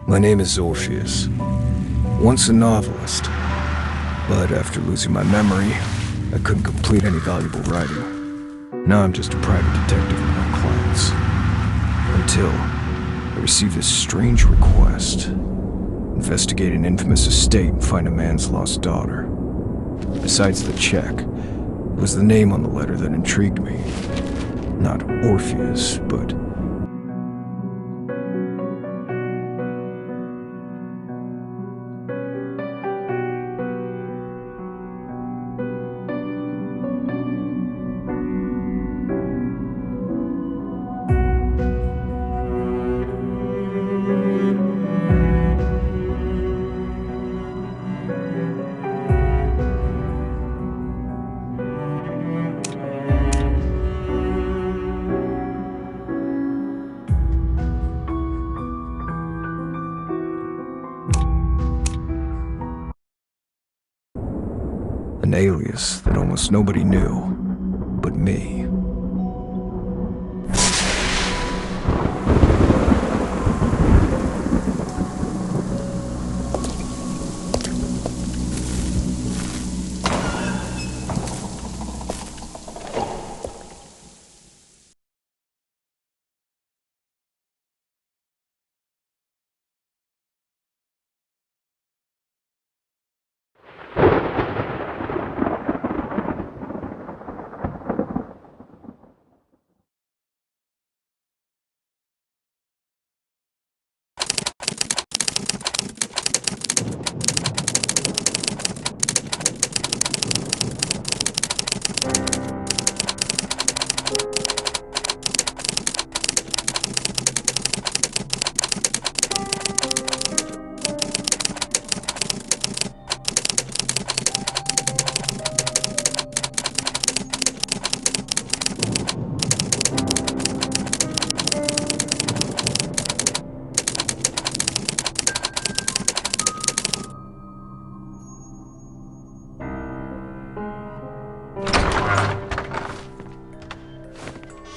My name is Orpheus. Once a novelist, but after losing my memory, I couldn't complete any valuable writing. Now I'm just a private detective with no clients. Until I received this strange request. Investigate an infamous estate and find a man's lost daughter. Besides the check, it was the name on the letter that intrigued me. Not Orpheus, but an alias that almost nobody knew but me.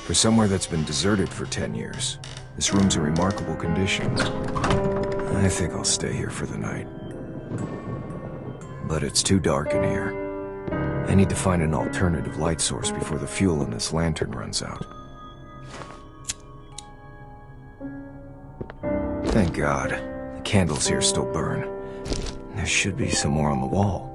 For somewhere that's been deserted for 10 years, this room's in remarkable condition. I think I'll stay here for the night. But it's too dark in here. I need to find an alternative light source before the fuel in this lantern runs out. Thank God, the candles here still burn. There should be some more on the wall.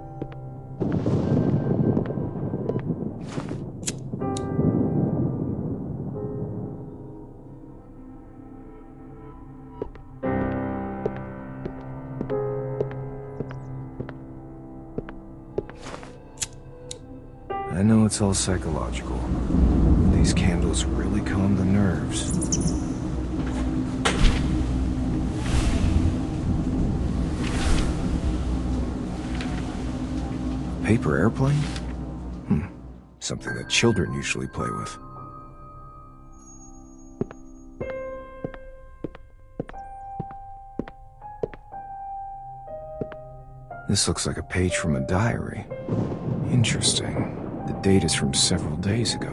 I know it's all psychological. These candles really calm the nerves. Paper airplane? Something that children usually play with. This looks like a page from a diary. Interesting. The date is from several days ago.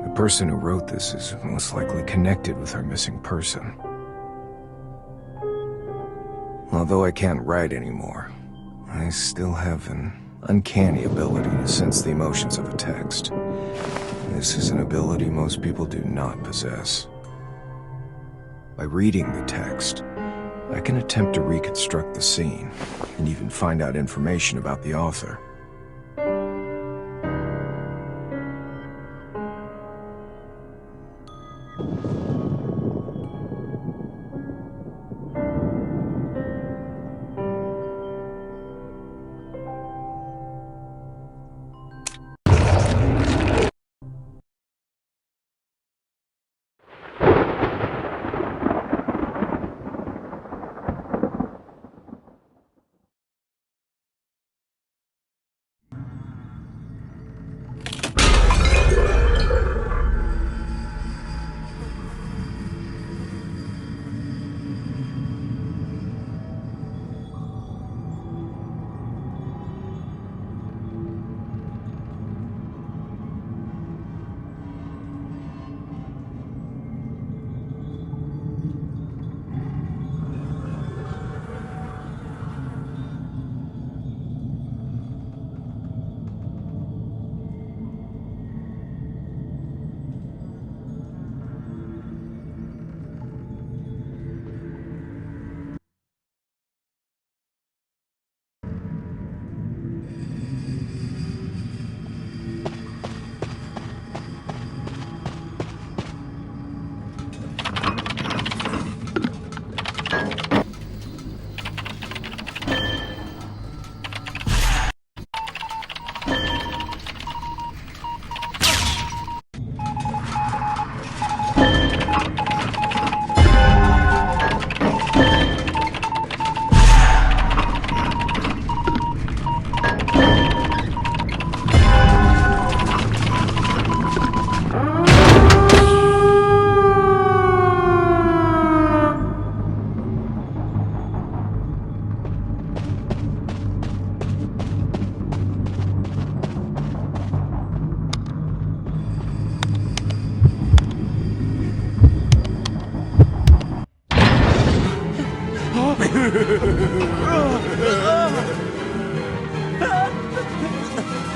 The person who wrote this is most likely connected with our missing person. Although I can't write anymore, I still have an uncanny ability to sense the emotions of a text. This is an ability most people do not possess. By reading the text, I can attempt to reconstruct the scene and even find out information about the author.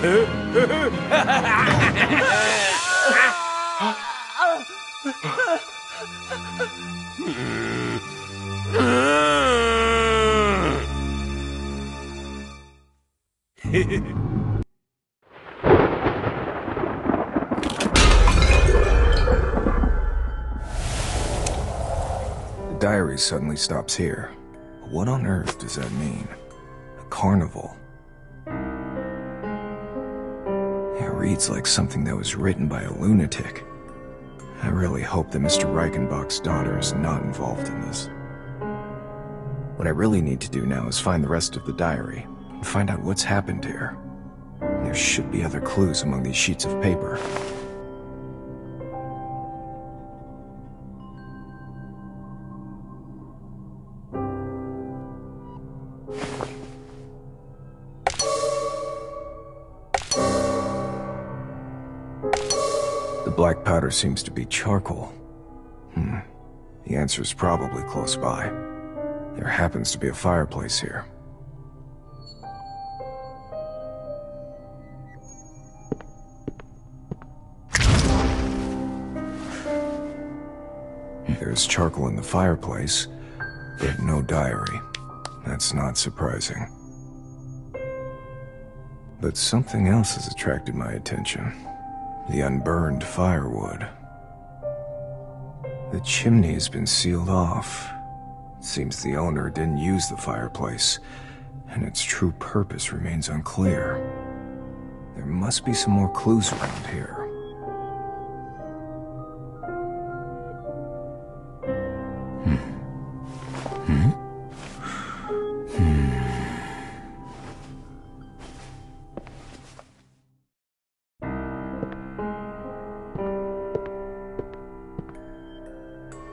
The diary suddenly stops here. What on earth does that mean? A carnival? It reads like something that was written by a lunatic. I really hope that Mr. Reichenbach's daughter is not involved in this. What I really need to do now is find the rest of the diary and find out what's happened here. There should be other clues among these sheets of paper. The black powder seems to be charcoal. The answer is probably close by. There happens to be a fireplace here. There's charcoal in the fireplace, but no diary. That's not surprising. But something else has attracted my attention. The unburned firewood. The chimney has been sealed off. It seems the owner didn't use the fireplace, and its true purpose remains unclear. There must be some more clues around here.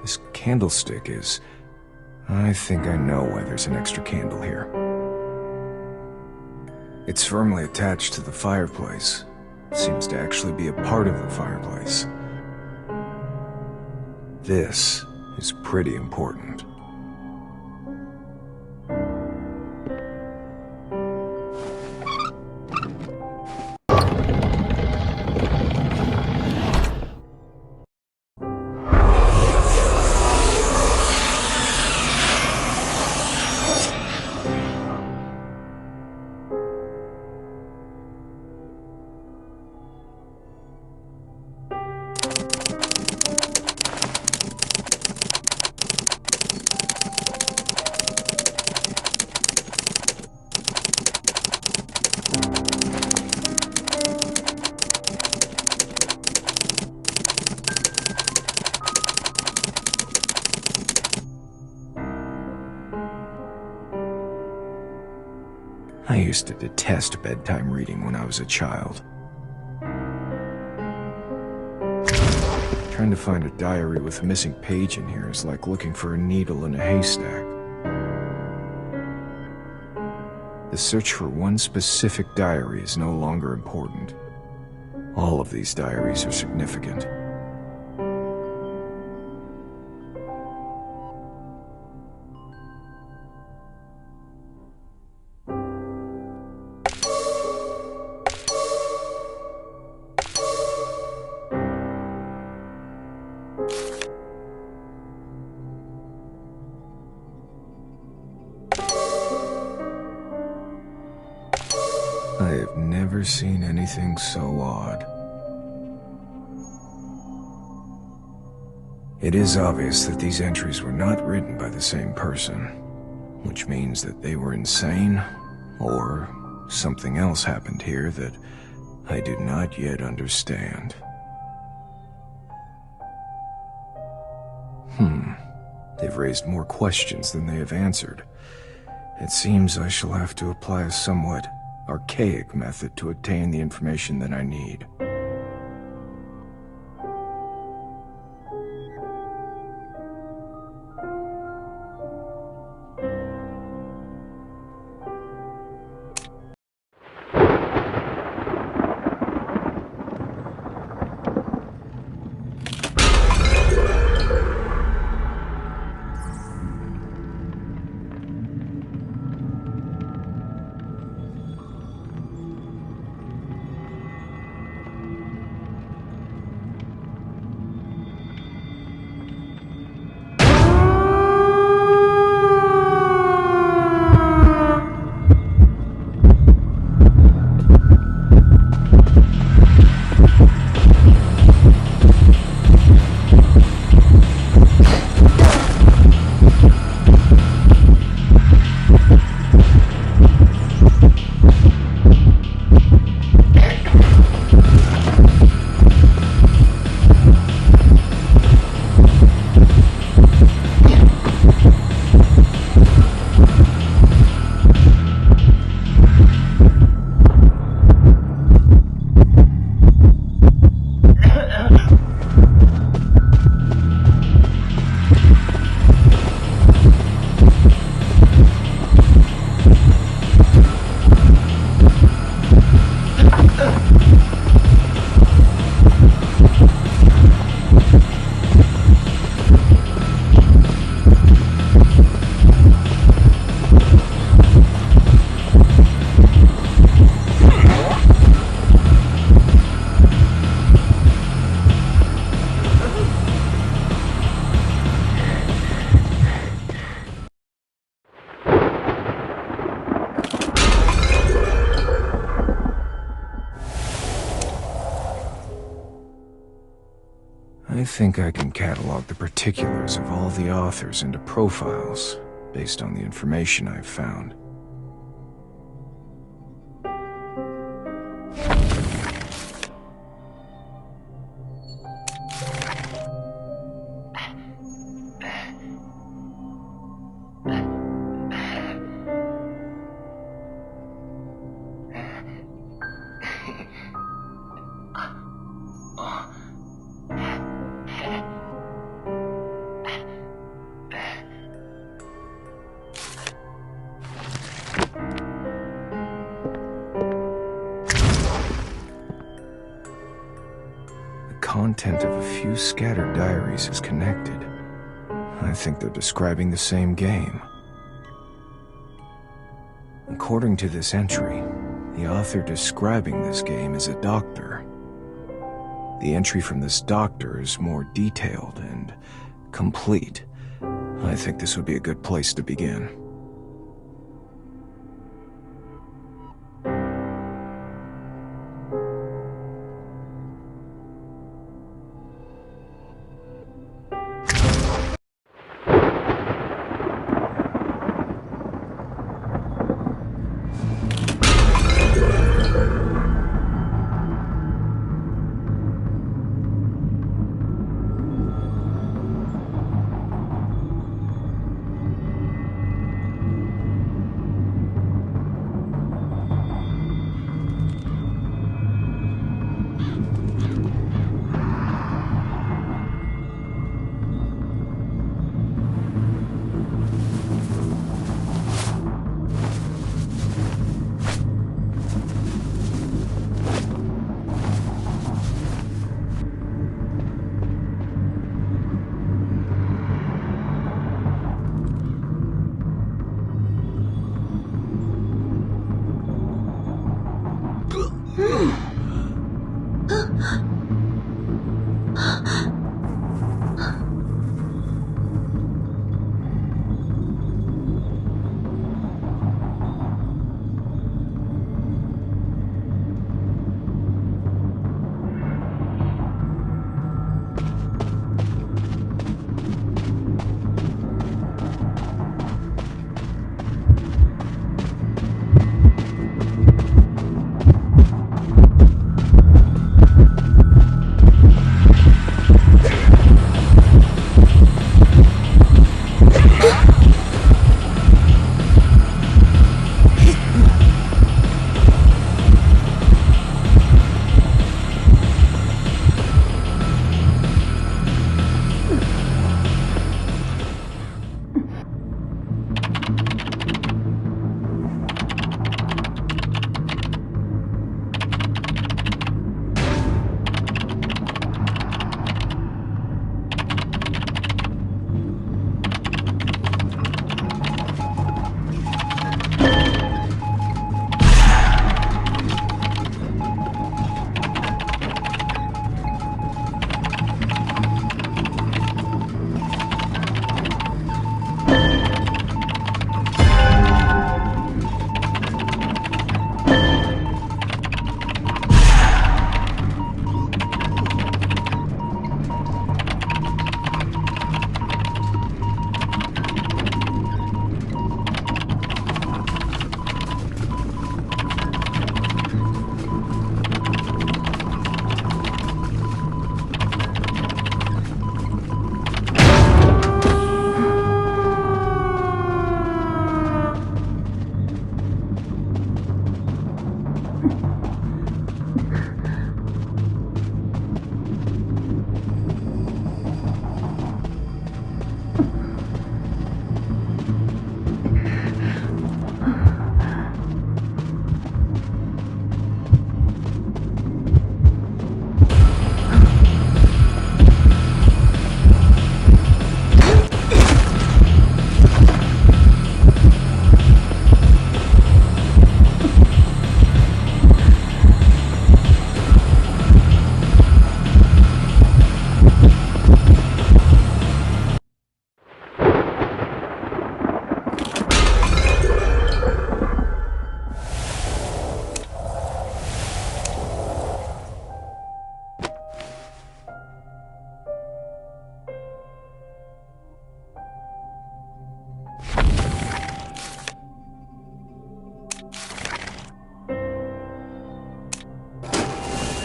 This candlestick is... I think I know why there's an extra candle here. It's firmly attached to the fireplace. Seems to actually be a part of the fireplace. This is pretty important. I used to detest bedtime reading when I was a child. Trying to find a diary with a missing page in here is like looking for a needle in a haystack. The search for one specific diary is no longer important. All of these diaries are significant. I have never seen anything so odd. It is obvious that these entries were not written by the same person, which means that they were insane, or something else happened here that I do not yet understand. They've raised more questions than they have answered. It seems I shall have to apply a somewhat archaic method to obtain the information that I need. I think I can catalog the particulars of all the authors into profiles, based on the information I've found. Content of a few scattered diaries is connected. I think they're describing the same game. According to this entry, the author describing this game is a doctor. The entry from this doctor is more detailed and complete. I think this would be a good place to begin.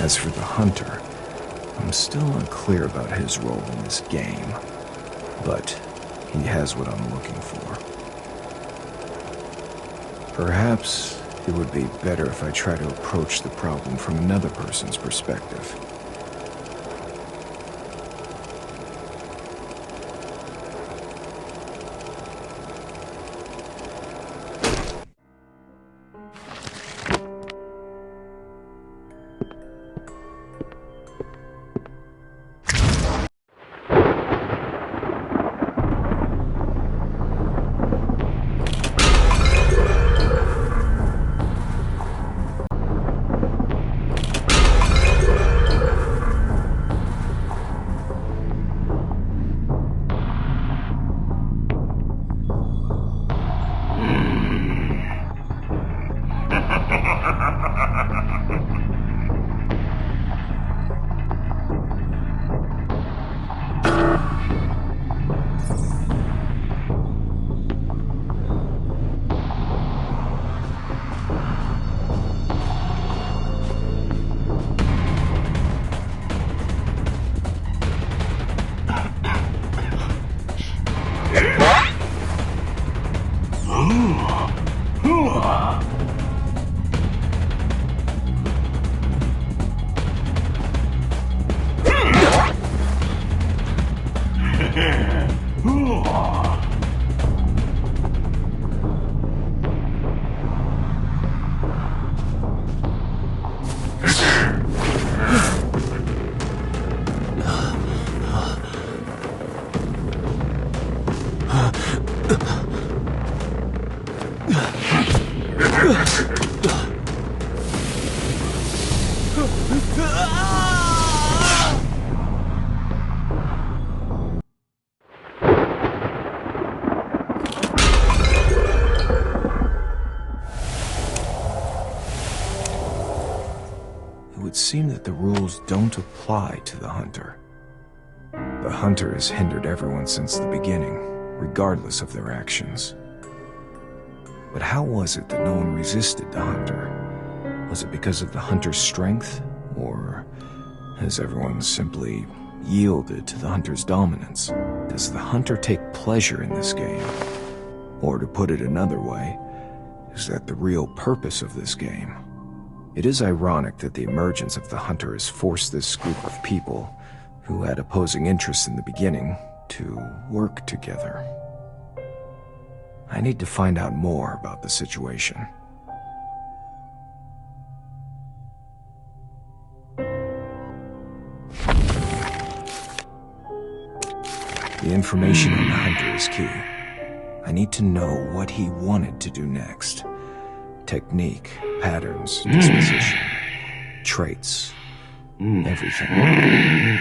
As for the hunter, I'm still unclear about his role in this game, but he has what I'm looking for. Perhaps it would be better if I try to approach the problem from another person's perspective. It would seem that the rules don't apply to the hunter. The hunter has hindered everyone since the beginning, regardless of their actions. But how was it that no one resisted the hunter? Was it because of the hunter's strength, or has everyone simply yielded to the hunter's dominance? Does the hunter take pleasure in this game? Or to put it another way, is that the real purpose of this game? It is ironic that the emergence of the hunter has forced this group of people, who had opposing interests in the beginning, to work together. I need to find out more about the situation. The information on the hunter is key. I need to know what he wanted to do next. Technique, patterns, disposition, traits, everything.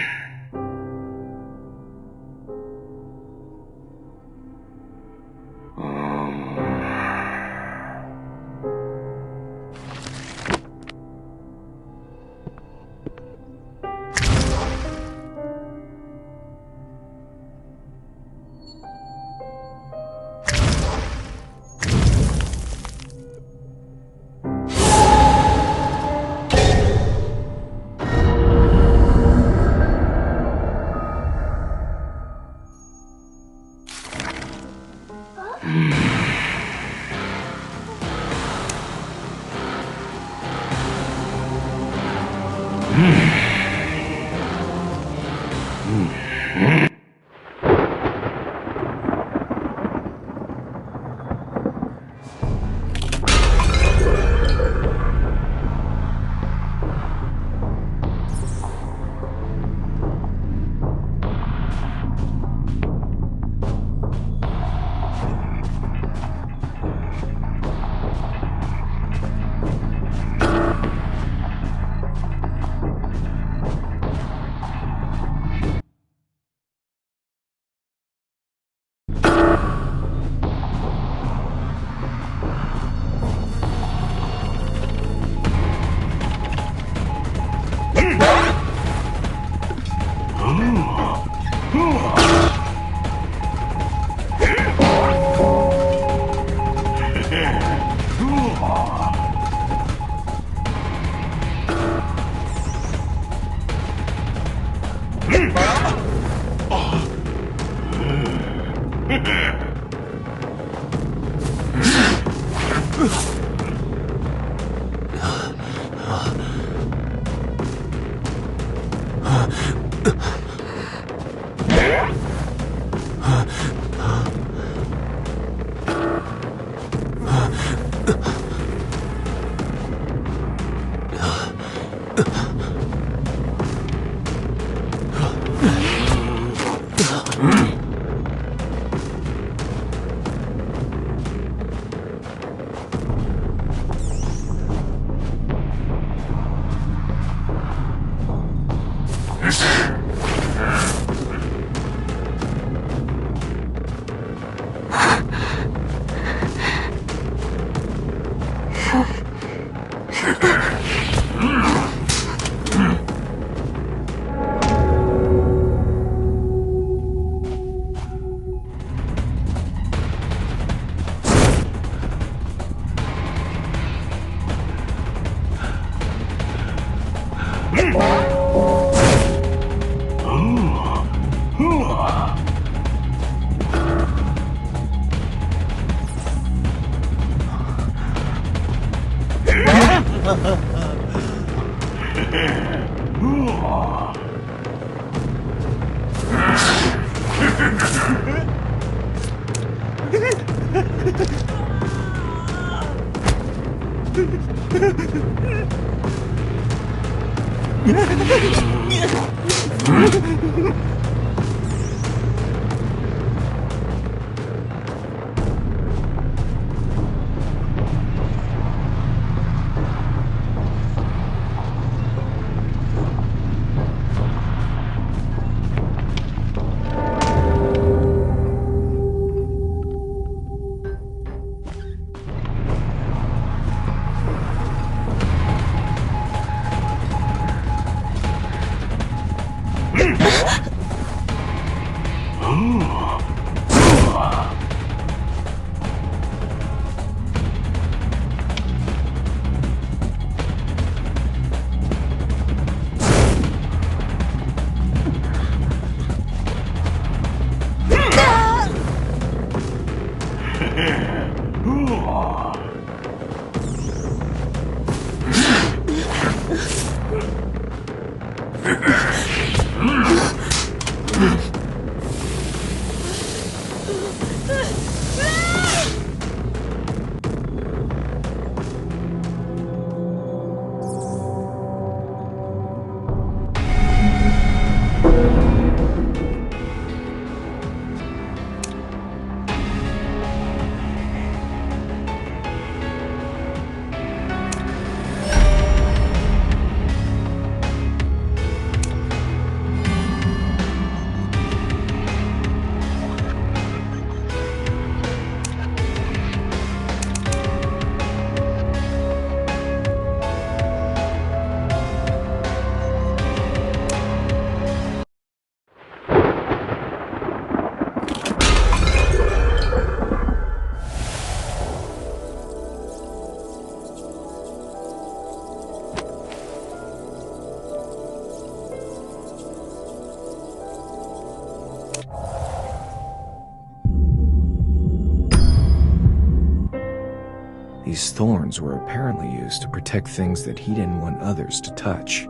These thorns were apparently used to protect things that he didn't want others to touch,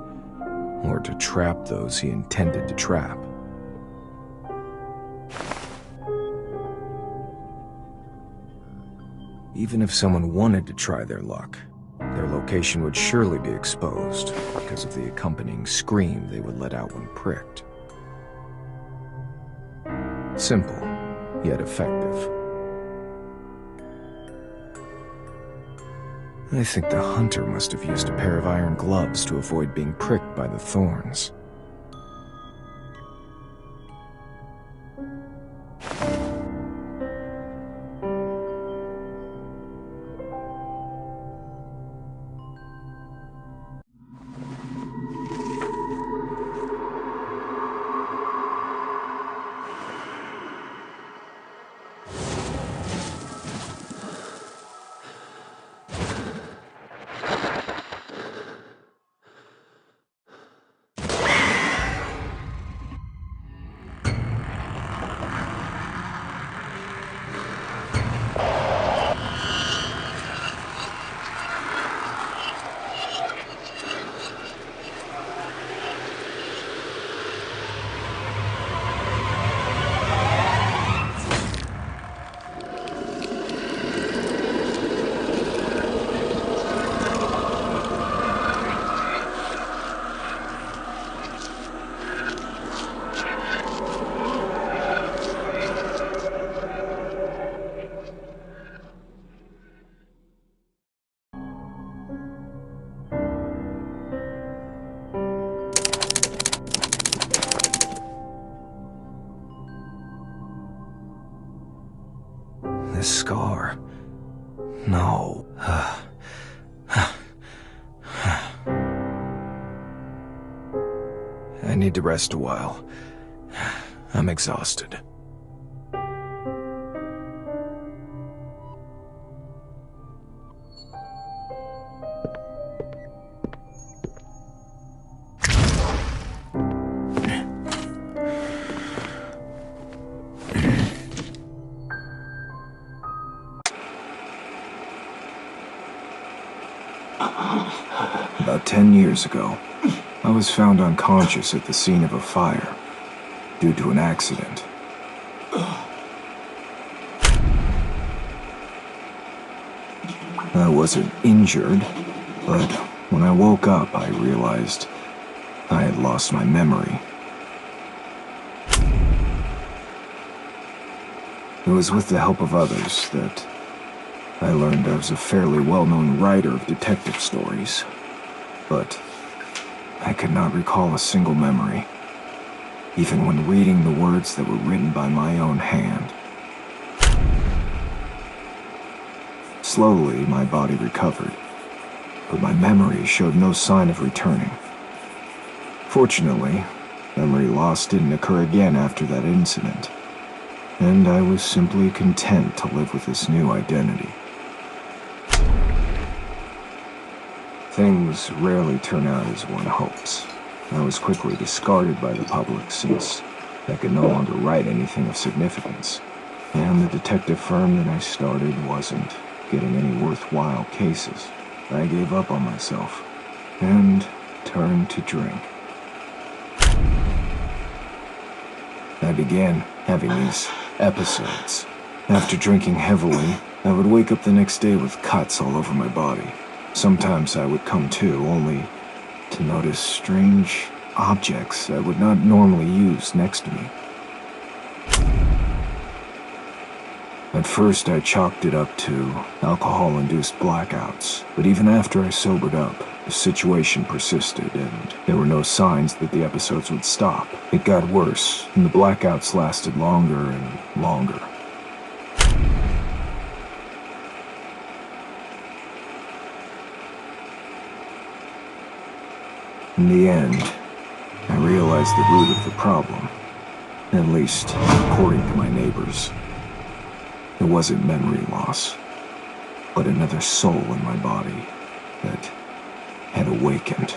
or to trap those he intended to trap. Even if someone wanted to try their luck, their location would surely be exposed because of the accompanying scream they would let out when pricked. Simple, yet effective. I think the hunter must have used a pair of iron gloves to avoid being pricked by the thorns. scar. No. I need to rest a while. I'm exhausted. About 10 years ago, I was found unconscious at the scene of a fire due to an accident. I wasn't injured, but when I woke up, I realized I had lost my memory. It was with the help of others that I learned I was a fairly well-known writer of detective stories, but I could not recall a single memory, even when reading the words that were written by my own hand. Slowly, my body recovered, but my memory showed no sign of returning. Fortunately, memory loss didn't occur again after that incident, and I was simply content to live with this new identity. Things rarely turn out as one hopes. I was quickly discarded by the public since I could no longer write anything of significance, and the detective firm that I started wasn't getting any worthwhile cases. I gave up on myself and turned to drink. I began having these episodes. After drinking heavily, I would wake up the next day with cuts all over my body. Sometimes I would come to, only to notice strange objects I would not normally use next to me. At first, I chalked it up to alcohol-induced blackouts, but even after I sobered up, the situation persisted, and there were no signs that the episodes would stop. It got worse, and the blackouts lasted longer and longer. In the end, I realized the root of the problem, at least according to my neighbors. It wasn't memory loss, but another soul in my body that had awakened.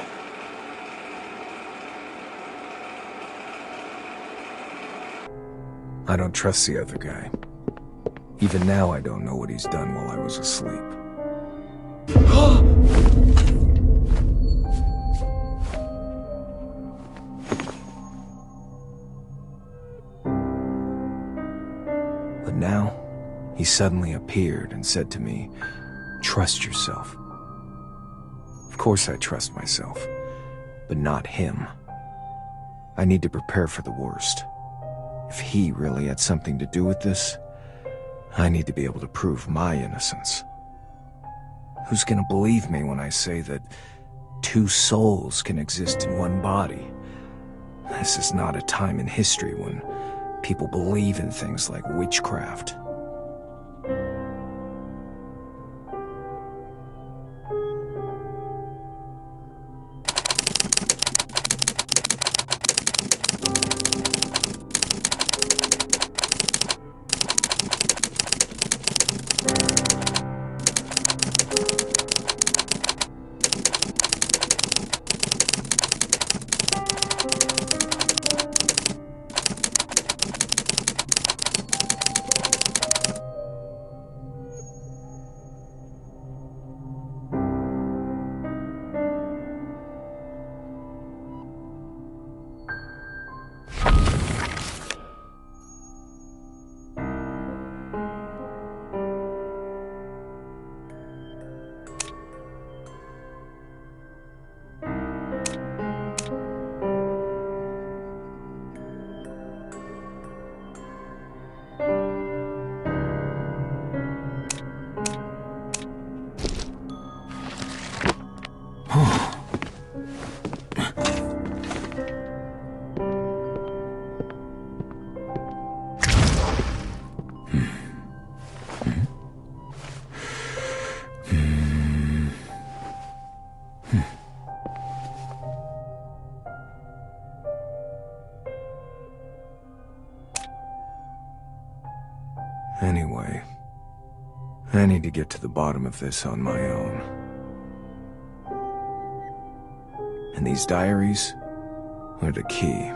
I don't trust the other guy. Even now, I don't know what he's done while I was asleep. But now, he suddenly appeared and said to me, "Trust yourself." Of course I trust myself, but not him. I need to prepare for the worst. If he really had something to do with this, I need to be able to prove my innocence. Who's gonna believe me when I say that two souls can exist in one body? This is not a time in history when people believe in things like witchcraft. Anyway, I need to get to the bottom of this on my own. And these diaries are the key.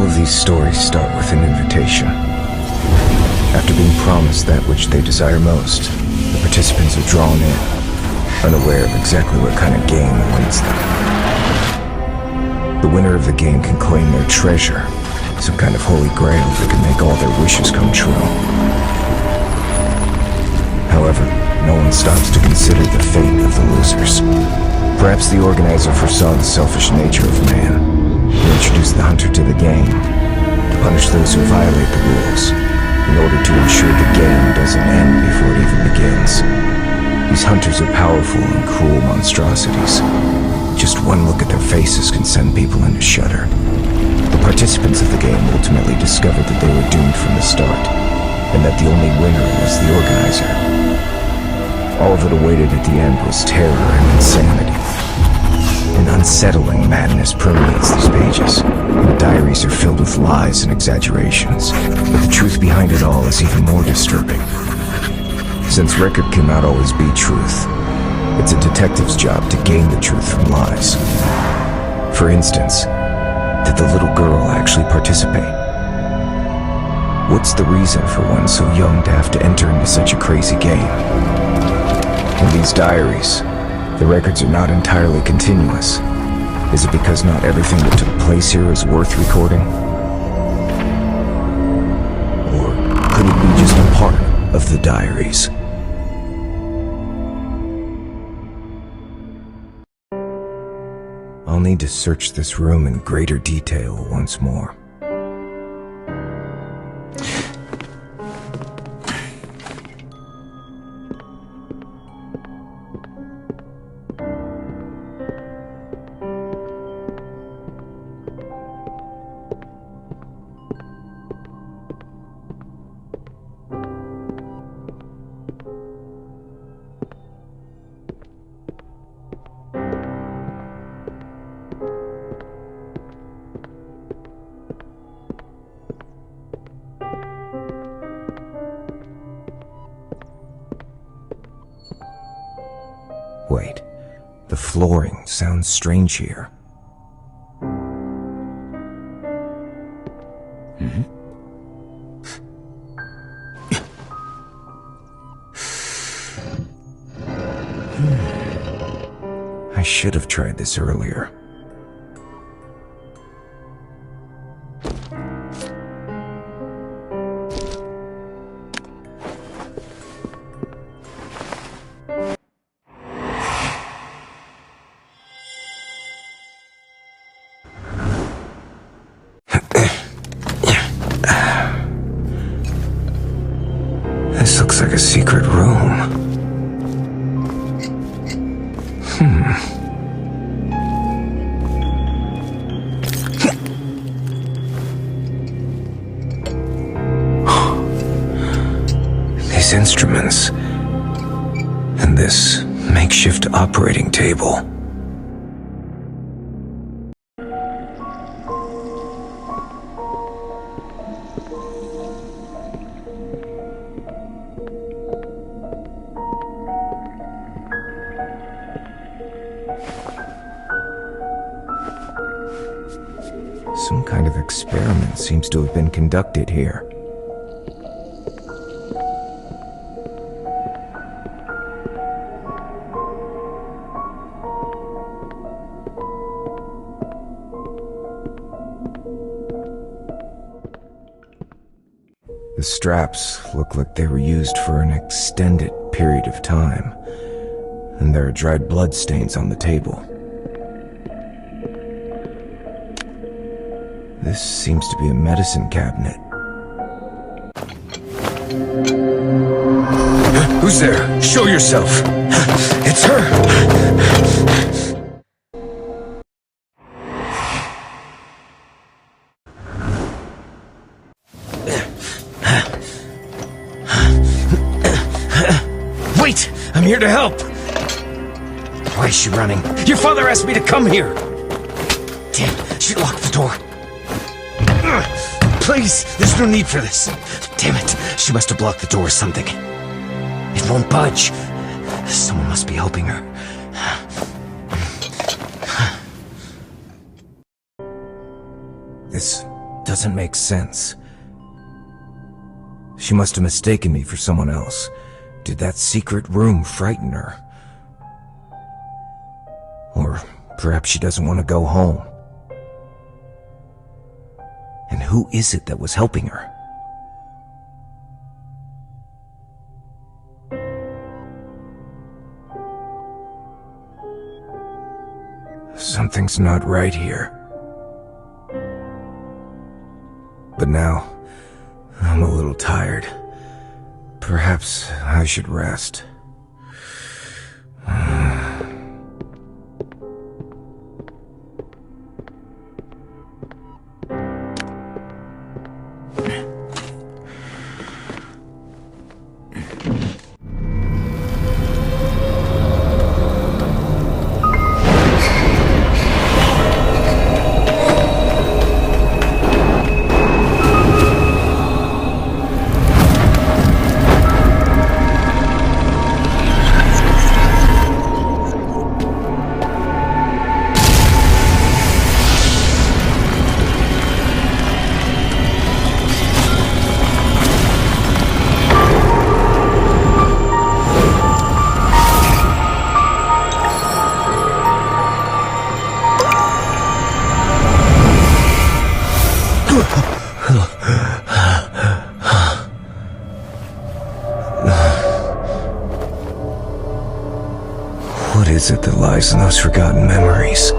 of these stories start with an invitation. After being promised that which they desire most, the participants are drawn in, unaware of exactly what kind of game awaits them. The winner of the game can claim their treasure, some kind of holy grail that can make all their wishes come true. However, no one stops to consider the fate of the losers. Perhaps the organizer foresaw the selfish nature of man. He introduced the hunter to the game to punish those who violate the rules, in order to ensure the game doesn't end before it even begins. These hunters are powerful and cruel monstrosities. Just one look at their faces can send people into shudder. The participants of the game ultimately discovered that they were doomed from the start, and that the only winner was the organizer. All that awaited at the end was terror and insanity. An unsettling madness permeates these pages, and the diaries are filled with lies and exaggerations. But the truth behind it all is even more disturbing. Since record cannot always be truth, it's a detective's job to gain the truth from lies. For instance, did the little girl actually participate? What's the reason for one so young to have to enter into such a crazy game? In these diaries, the records are not entirely continuous. Is it because not everything that took place here is worth recording? Or could it be just a part of the diaries? I'll need to search this room in greater detail once more. Wait, the flooring sounds strange here. I should have tried this earlier. This looks like a secret room. These instruments and this makeshift operating table. Some kind of experiment seems to have been conducted here. The straps look like they were used for an extended period of time, and there are dried blood stains on the table. This seems to be a medicine cabinet. Who's there? Show yourself! It's her! Wait! I'm here to help! Why is she running? Your father asked me to come here! Damn, she locked the door. Please, there's no need for this. Damn it, she must have blocked the door or something. It won't budge. Someone must be helping her. This doesn't make sense. She must have mistaken me for someone else. Did that secret room frighten her? Or perhaps she doesn't want to go home. And who is it that was helping her? Something's not right here. But now, I'm a little tired. Perhaps I should rest. What is it that lies in those forgotten memories?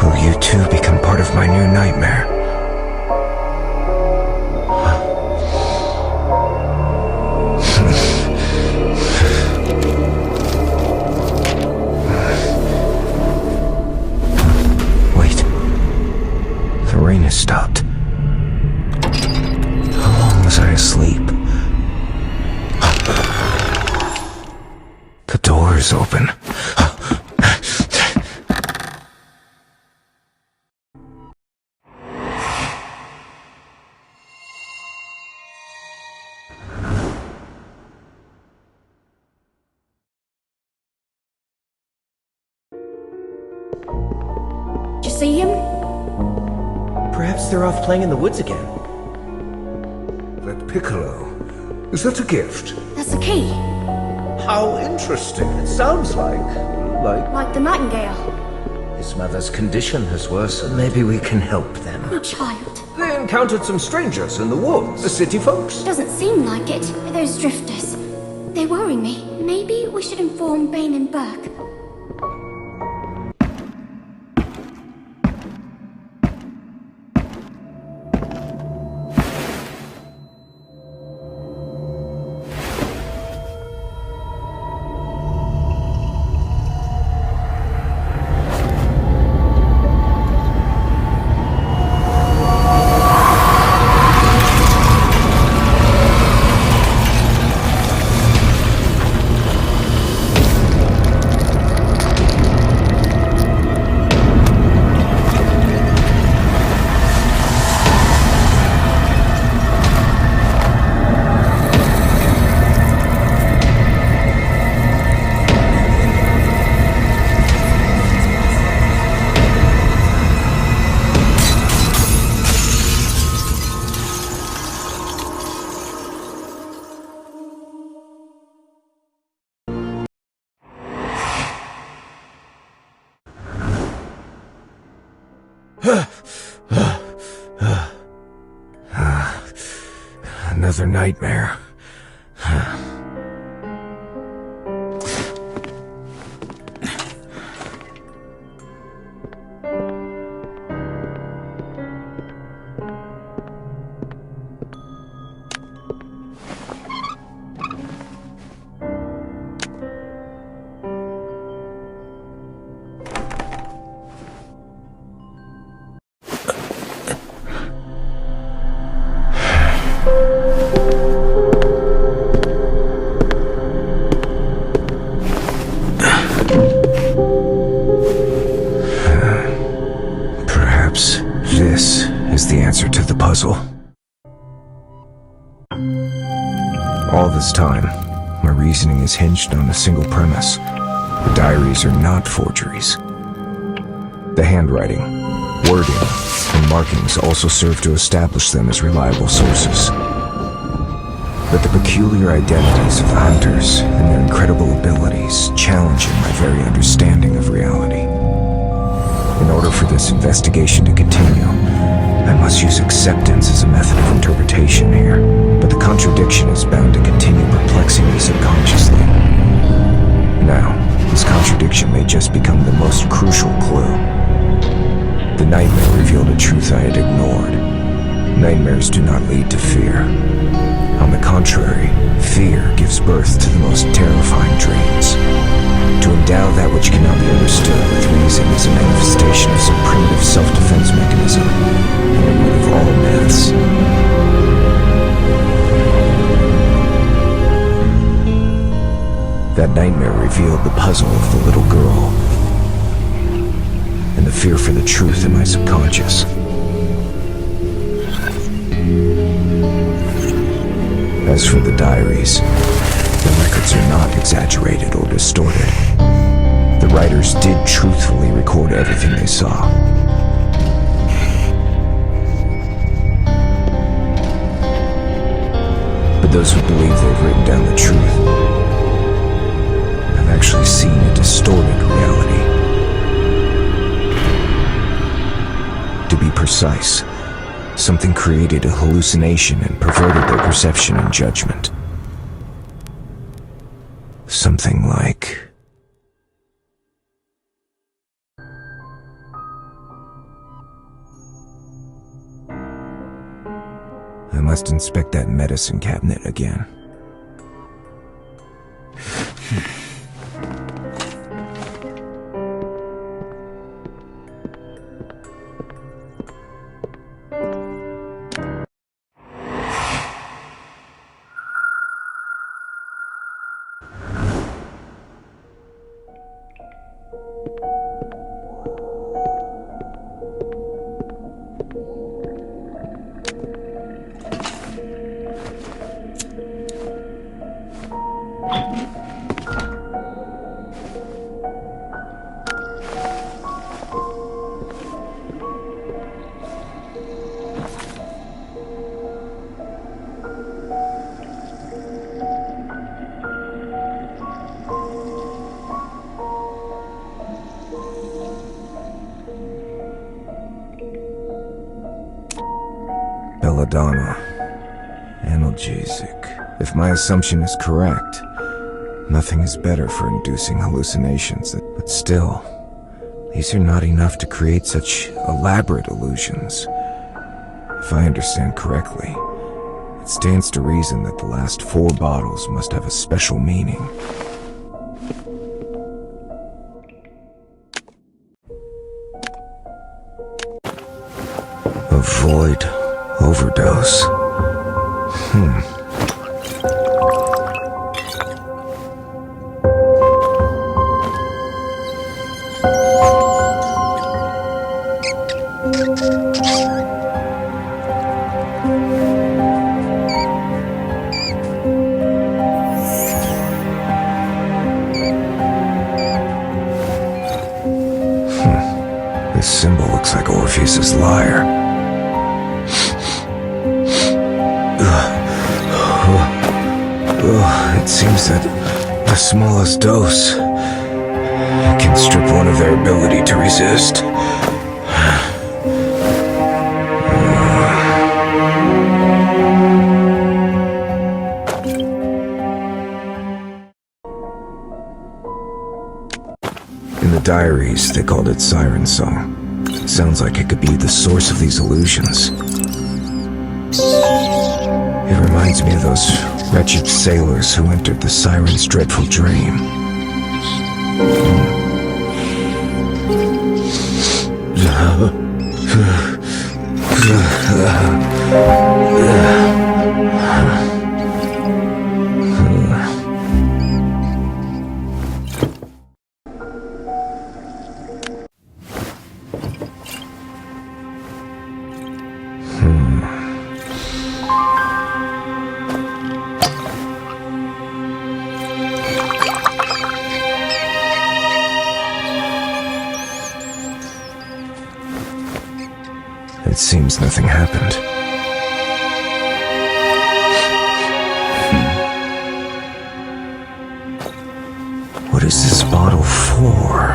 Will you too become part of my new nightmare? The rain has stopped. How long was I asleep? The door is open. Did you see him? Perhaps they're off playing in the woods again. That piccolo. Is that a gift? That's the key. How interesting. It sounds like... Like the nightingale. His mother's condition has worsened. Maybe we can help them. Oh, child. They encountered some strangers in the woods. The city folks? Doesn't seem like it. Those drifters. They worry me. Maybe we should inform Bain and Burke. Another nightmare. Perhaps this is the answer to the puzzle. All this time, my reasoning is hinged on a single premise. The diaries are not forgeries. The handwriting, wording, and markings also serve to establish them as reliable sources. But the peculiar identities of the hunters and their incredible abilities challenge my very understanding of reality. In order for this investigation to continue, I must use acceptance as a method of interpretation here, but the contradiction is bound to continue perplexing me subconsciously. Now, this contradiction may just become the most crucial clue. The nightmare revealed a truth I had ignored. Nightmares do not lead to fear. On the contrary, fear gives birth to the most terrifying dreams. To endow that which cannot be understood with reason is a manifestation of some primitive self-defense mechanism, and the root of all myths. That nightmare revealed the puzzle of the little girl, and the fear for the truth in my subconscious. As for the diaries, the records are not exaggerated or distorted. The writers did truthfully record everything they saw. But those who believe they've written down the truth have actually seen a distorted reality. To be precise, something created a hallucination and perverted their perception and judgment. Something like... I must inspect that medicine cabinet again. Belladonna. Analgesic. If my assumption is correct, nothing is better for inducing hallucinations. But still, these are not enough to create such elaborate illusions. If I understand correctly, it stands to reason that the last 4 bottles must have a special meaning. Avoid overdose. This symbol looks like Orpheus's lyre. It seems that the smallest dose can strip one of their ability to resist. In the diaries, they called it Siren Song. It sounds like it could be the source of these illusions. It reminds me of those wretched sailors who entered the Siren's dreadful dream. It seems nothing happened. What is this bottle for?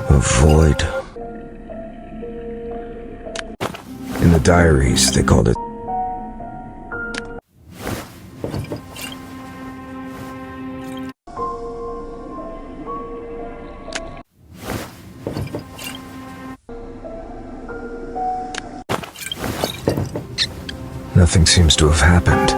A void. In the diaries, they called it nothing seems to have happened.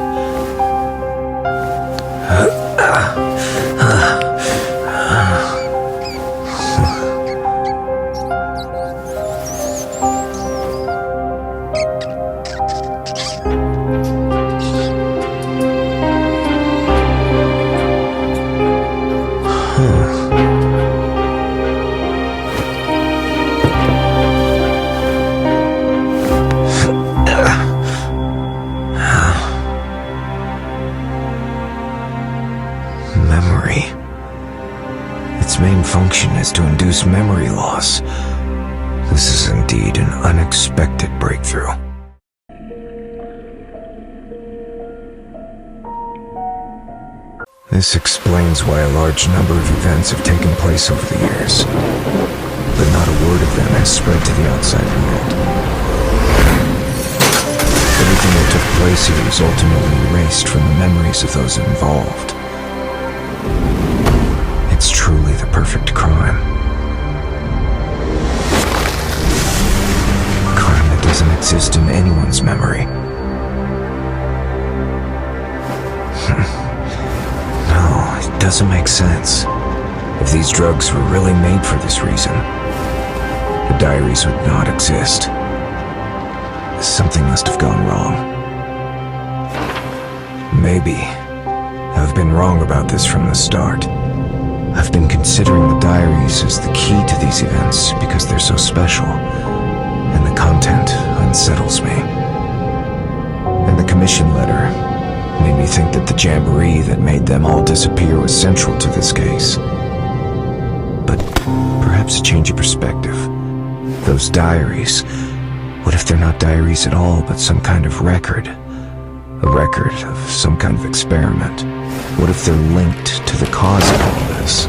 Memory. Its main function is to induce memory loss. This is indeed an unexpected breakthrough. This explains why a large number of events have taken place over the years, but not a word of them has spread to the outside world. Everything that took place here was ultimately erased from the memories of those involved. It's truly the perfect crime. A crime that doesn't exist in anyone's memory. No, it doesn't make sense. If these drugs were really made for this reason, the diaries would not exist. Something must have gone wrong. Maybe I've been wrong about this from the start. I've been considering the diaries as the key to these events because they're so special, and the content unsettles me. And the commission letter made me think that the jamboree that made them all disappear was central to this case. But perhaps a change of perspective. Those diaries, what if they're not diaries at all, but some kind of record? A record of some kind of experiment. What if they're linked to the cause of all this?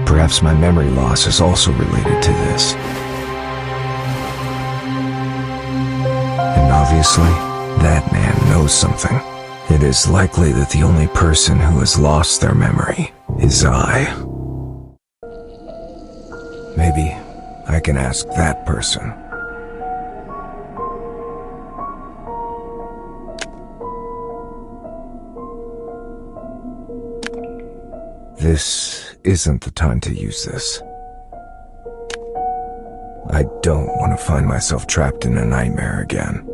Perhaps my memory loss is also related to this. And obviously, that man knows something. It is likely that the only person who has lost their memory is I. Maybe I can ask that person. This isn't the time to use this. I don't want to find myself trapped in a nightmare again.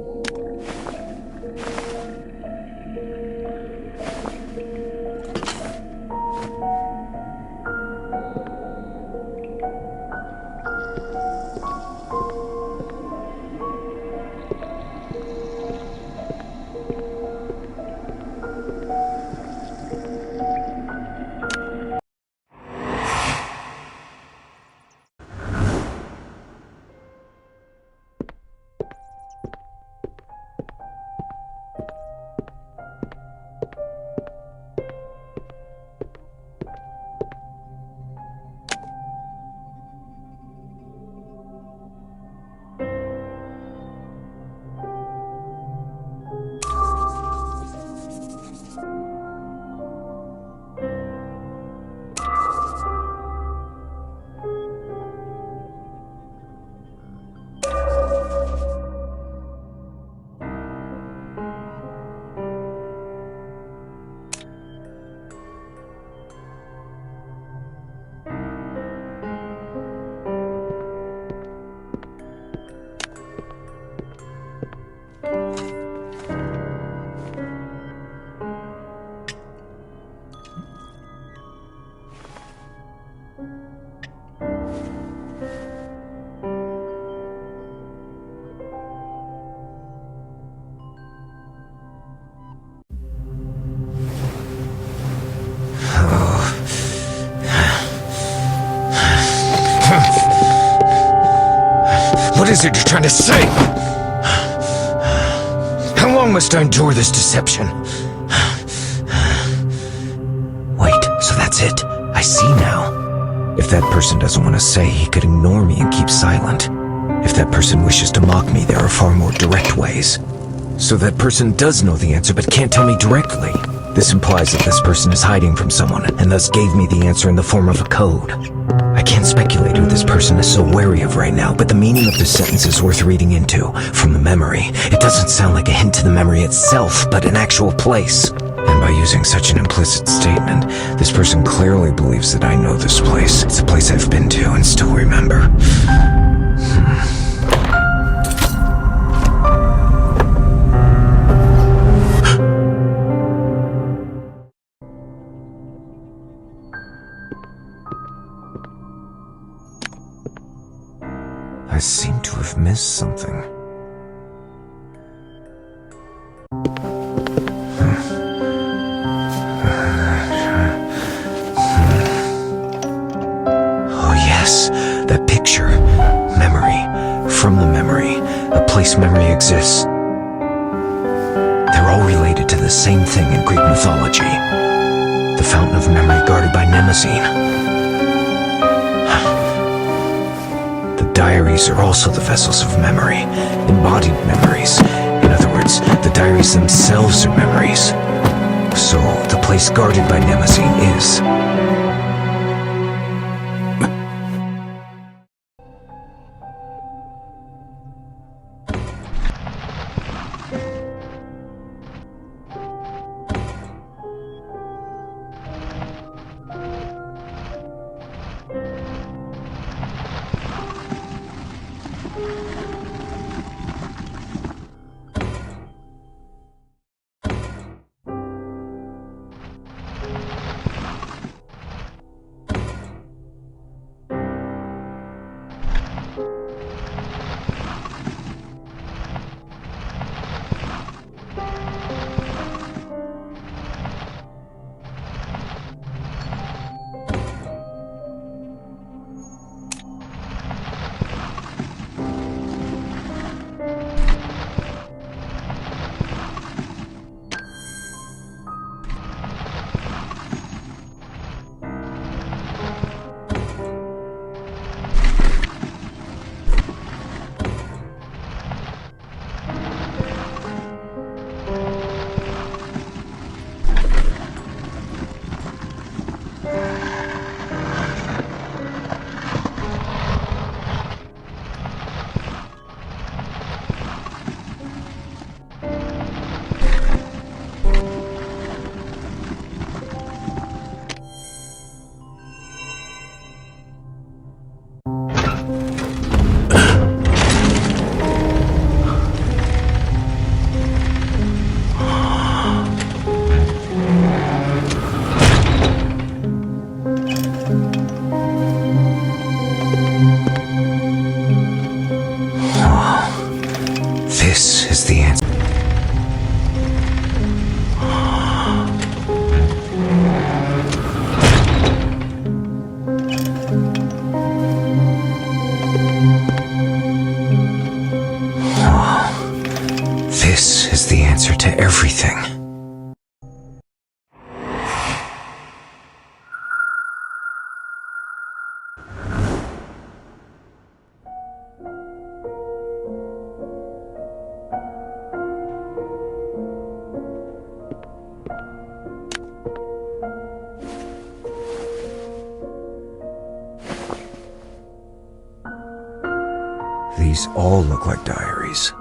What is it you're trying to say? How long must I endure this deception? Wait, so that's it. I see now. If that person doesn't want to say, he could ignore me and keep silent. If that person wishes to mock me, there are far more direct ways. So that person does know the answer but can't tell me directly. This implies that this person is hiding from someone, and thus gave me the answer in the form of a code. I can't speculate who this person is so wary of right now, but the meaning of this sentence is worth reading into. From the memory. It doesn't sound like a hint to the memory itself, but an actual place. And by using such an implicit statement, this person clearly believes that I know this place. It's a place I've been to and still remember. I seem to have missed something. Oh yes, that picture. Memory. From the memory. A place memory exists. They're all related to the same thing in Greek mythology. The fountain of memory guarded by Mnemosyne. Diaries are also the vessels of memory, embodied memories. In other words, the diaries themselves are memories. So, the place guarded by Mnemosyne is... This is the answer. This is the answer to everything. These all look like diaries.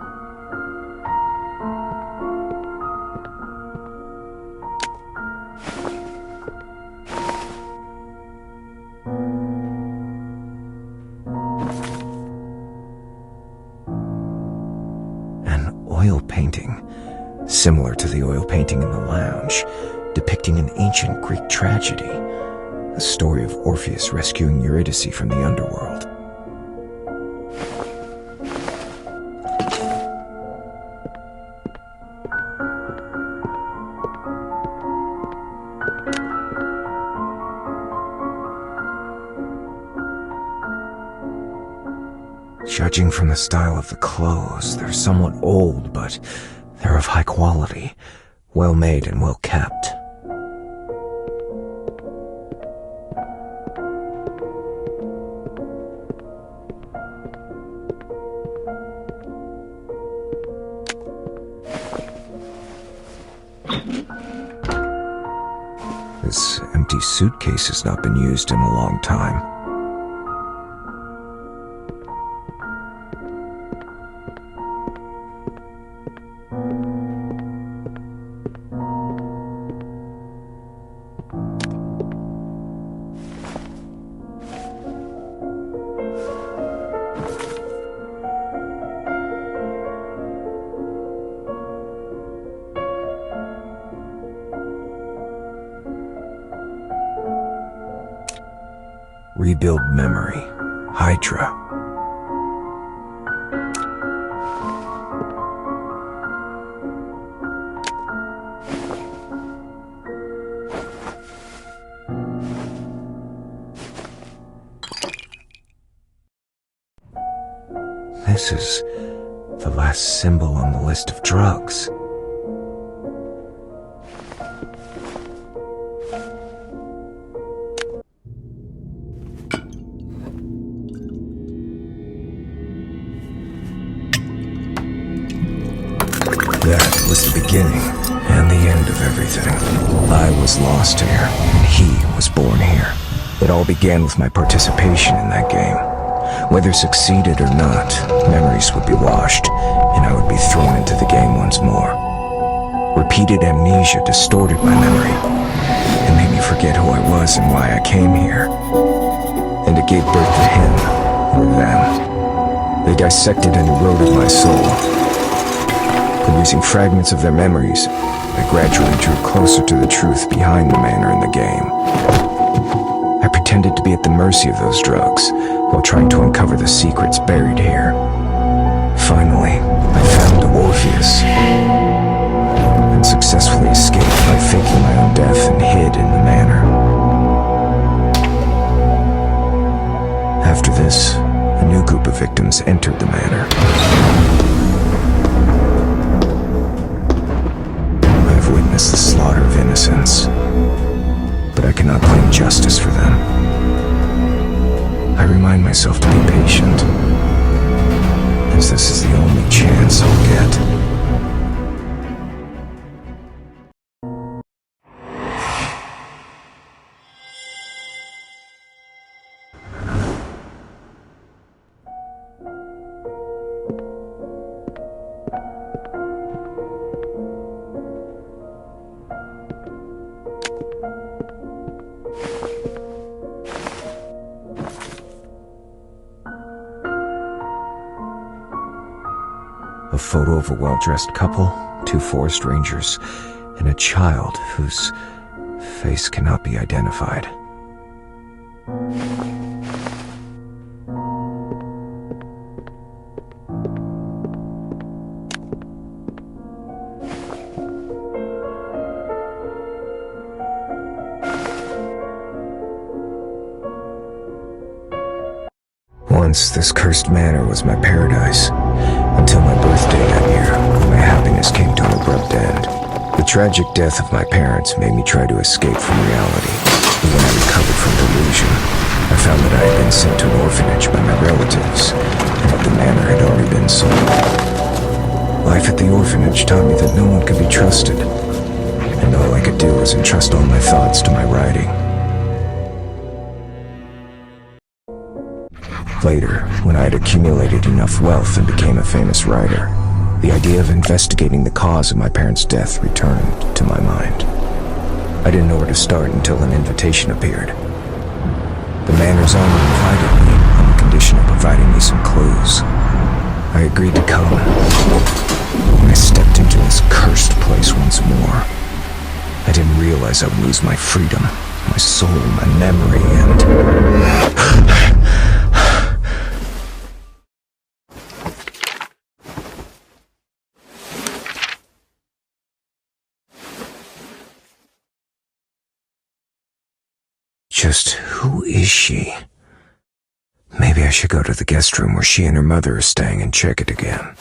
An oil painting, similar to the oil painting in the lounge, depicting an ancient Greek tragedy, a story of Orpheus rescuing Eurydice from the underworld. Judging from the style of the clothes, they're somewhat old, but they're of high quality, well made and well kept. This empty suitcase has not been used in a long time. Rebuild memory. Hydra. This is the last symbol on the list of drugs. That was the beginning and the end of everything. I was lost here, and he was born here. It all began with my participation in that game. Whether succeeded or not, memories would be washed, and I would be thrown into the game once more. Repeated amnesia distorted my memory. It made me forget who I was and why I came here. And it gave birth to him, or them. They dissected and eroded my soul. Producing fragments of their memories, I gradually drew closer to the truth behind the manor in the game. I pretended to be at the mercy of those drugs, while trying to uncover the secrets buried here. Finally, I found Orpheus, and successfully escaped by faking my own death and hid in the manor. After this, a new group of victims entered the manor. Witness the slaughter of innocents, but I cannot claim justice for them. I remind myself to be patient, as this is the only chance I'll get. A photo of a well-dressed couple, 2 forest rangers, and a child whose face cannot be identified. Once, this cursed manor was my paradise. Until my birthday that year, my happiness came to an abrupt end. The tragic death of my parents made me try to escape from reality. But when I recovered from delusion, I found that I had been sent to an orphanage by my relatives, and that the manor had already been sold. Life at the orphanage taught me that no one could be trusted, and all I could do was entrust all my thoughts to my writing. Later, when I had accumulated enough wealth and became a famous writer, the idea of investigating the cause of my parents' death returned to my mind. I didn't know where to start until an invitation appeared. The manor's owner invited me on the condition of providing me some clues. I agreed to come. When I stepped into this cursed place once more, I didn't realize I would lose my freedom, my soul, my memory, and... Just who is she? Maybe Maybe I should go to the guest room where she and her mother are staying and check it again.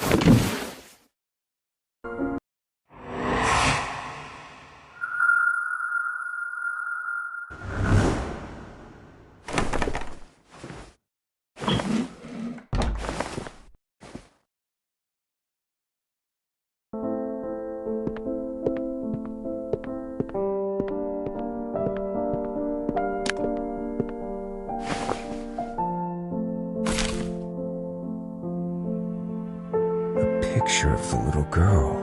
Picture of the little girl.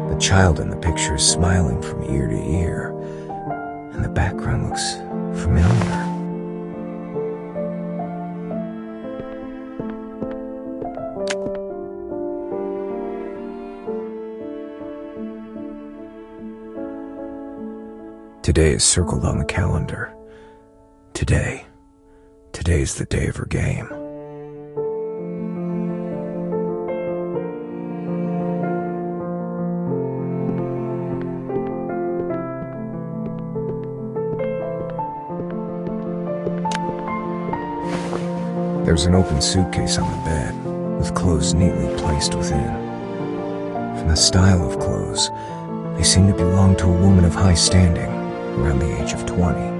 The child in the picture is smiling from ear to ear, and the background looks familiar. Today is circled on the calendar. Today's the day of her game. There's an open suitcase on the bed, with clothes neatly placed within. From the style of clothes, they seem to belong to a woman of high standing, around the age of 20.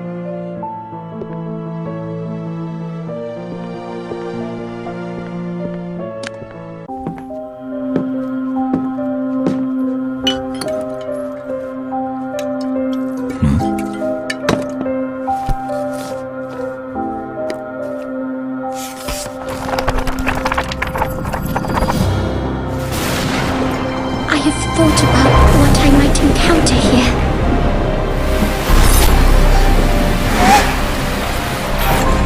I have thought about what I might encounter here.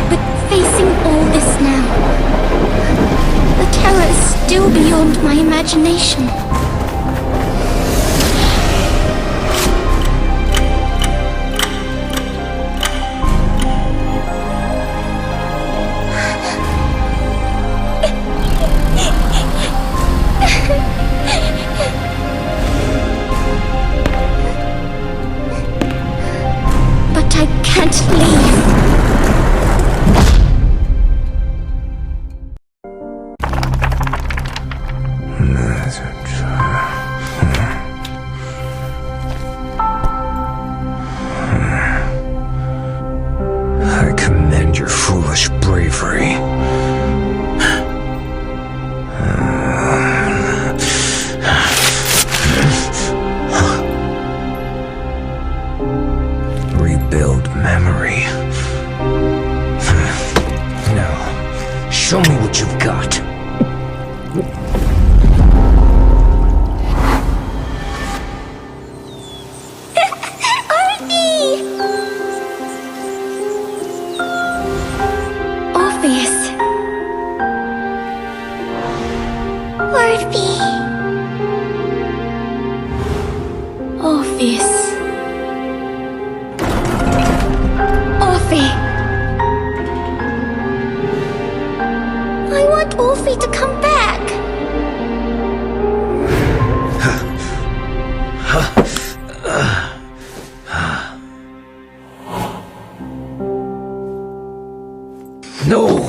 But facing all this now, the terror is still beyond my imagination. But I can't leave. I commend your foolish bravery. Rebuild memory. Now, show me what you've got. Orpheus. Orpheus. Orpheus. Orphe. I want Orphe to come back. No!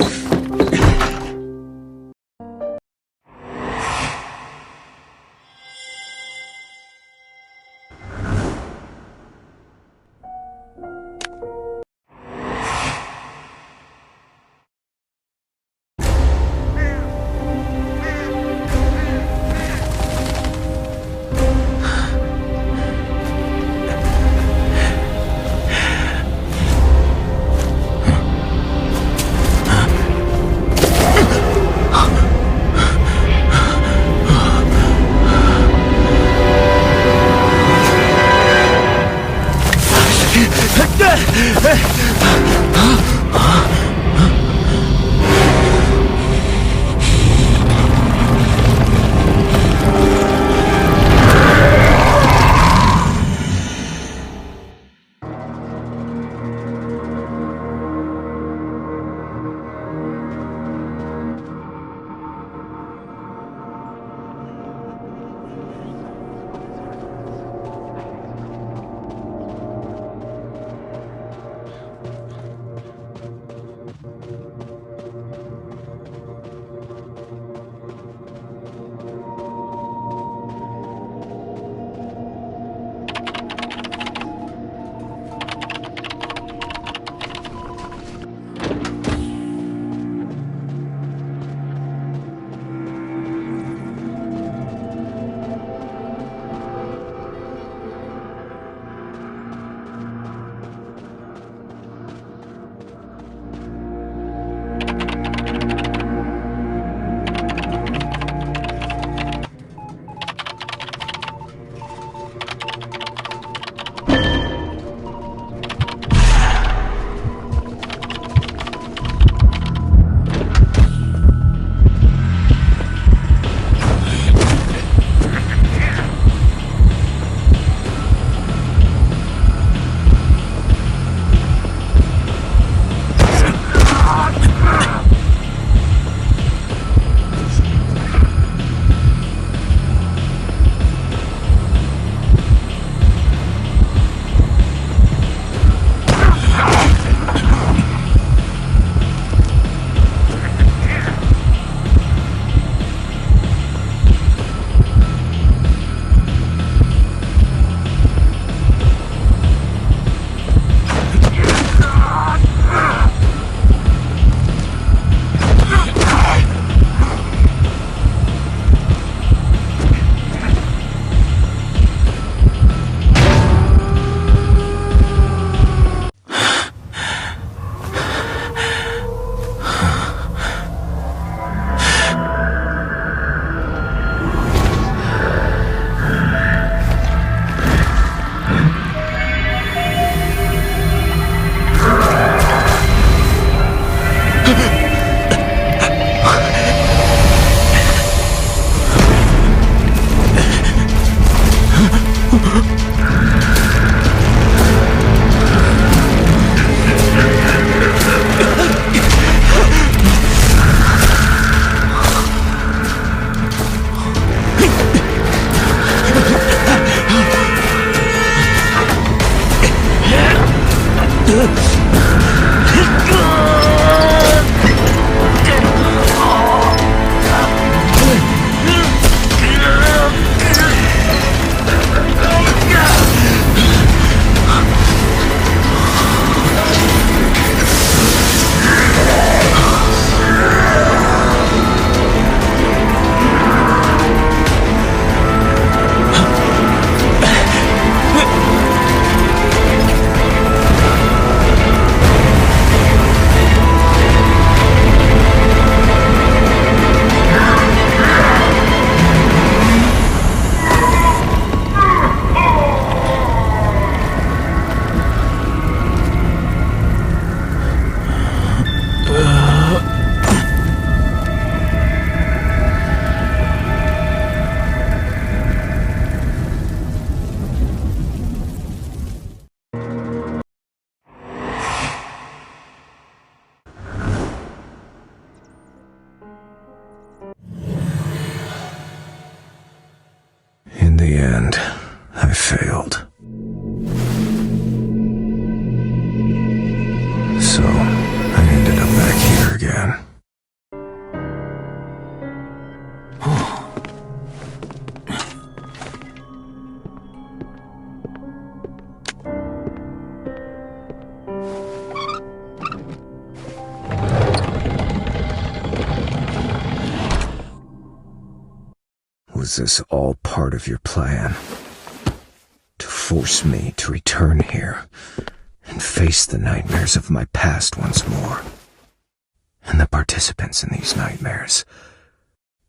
In the end, I failed. So, I ended up back here again. Was this all part of your plan? To force me to return here and face the nightmares of my past once more? And the participants in these nightmares,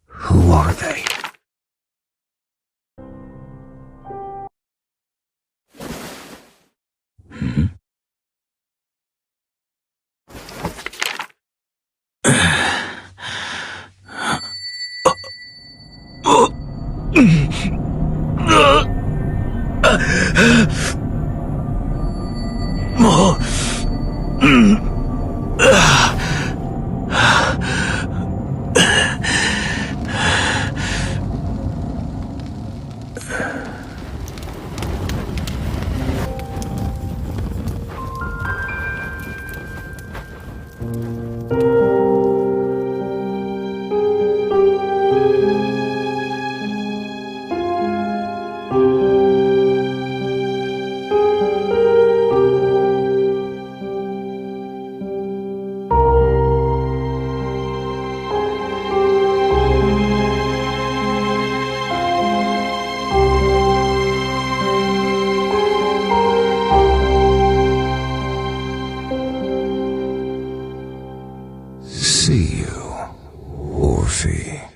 who are they? See you, Orphe.